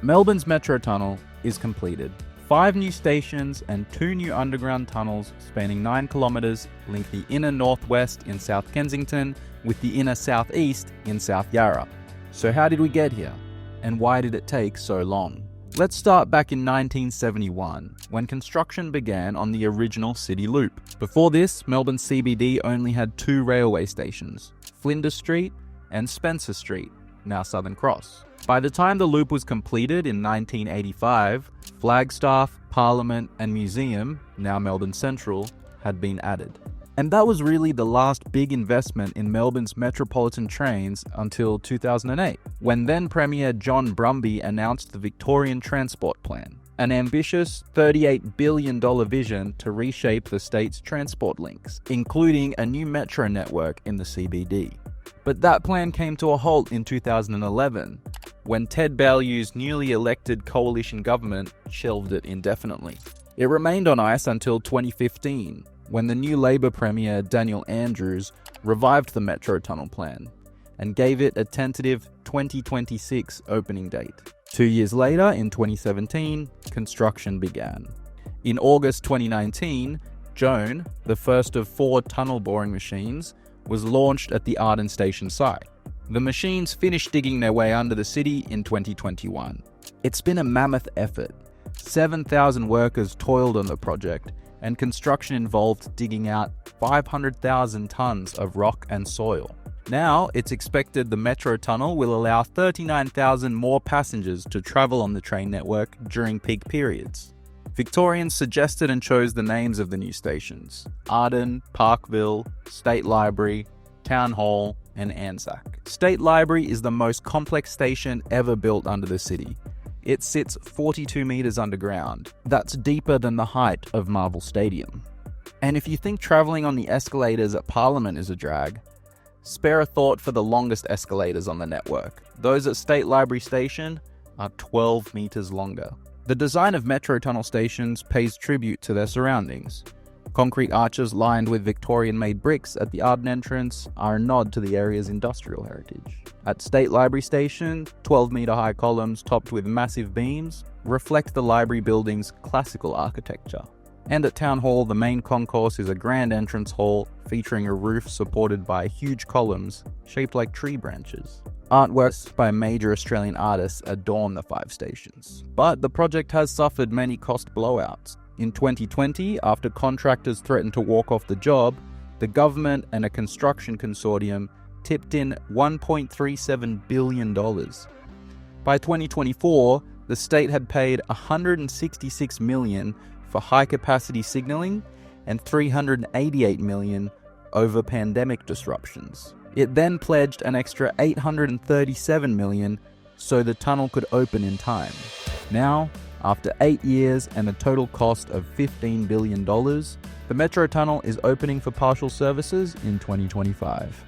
Melbourne's Metro Tunnel is completed. 5 new stations and 2 new underground tunnels spanning 9 kilometres link the inner northwest in South Kensington with the inner southeast in South Yarra. So how did we get here? And why did it take so long? Let's start back in 1971, when construction began on the original City Loop. Before this, Melbourne CBD only had 2 railway stations, Flinders Street and Spencer Street, now Southern Cross. By the time the loop was completed in 1985, Flagstaff, Parliament and Museum, now Melbourne Central, had been added. And that was really the last big investment in Melbourne's metropolitan trains until 2008, when then Premier John Brumby announced the Victorian Transport Plan, an ambitious $38 billion vision to reshape the state's transport links, including a new metro network in the CBD. But that plan came to a halt in 2011, when Ted Bailyou's newly elected coalition government shelved it indefinitely. It remained on ice until 2015, when the new Labor Premier Daniel Andrews revived the Metro Tunnel plan and gave it a tentative 2026 opening date. 2 years later, in 2017, construction began. In August 2019, Joan, the first of 4 tunnel boring machines, was launched at the Arden Station site. The machines finished digging their way under the city in 2021. It's been a mammoth effort. 7,000 workers toiled on the project, and construction involved digging out 500,000 tons of rock and soil. Now, it's expected the Metro Tunnel will allow 39,000 more passengers to travel on the train network during peak periods. Victorians suggested and chose the names of the new stations: Arden, Parkville, State Library, Town Hall, and Anzac. State Library is the most complex station ever built under the city. It sits 42 metres underground. That's deeper than the height of Marvel Stadium. And if you think travelling on the escalators at Parliament is a drag, spare a thought for the longest escalators on the network. Those at State Library Station are 12 metres longer. The design of Metro Tunnel stations pays tribute to their surroundings. Concrete arches lined with Victorian-made bricks at the Arden entrance are a nod to the area's industrial heritage. At State Library Station, 12-metre-high columns topped with massive beams reflect the library building's classical architecture. And at Town Hall, the main concourse is a grand entrance hall featuring a roof supported by huge columns shaped like tree branches. Artworks by major Australian artists adorn the 5 stations. But the project has suffered many cost blowouts. In 2020, after contractors threatened to walk off the job, the government and a construction consortium tipped in $1.37 billion. By 2024, the state had paid $166 million for high-capacity signalling and $388 million over pandemic disruptions. It then pledged an extra $837 million so the tunnel could open in time. Now, after 8 years and a total cost of $15 billion, the Metro Tunnel is opening for partial services in 2025.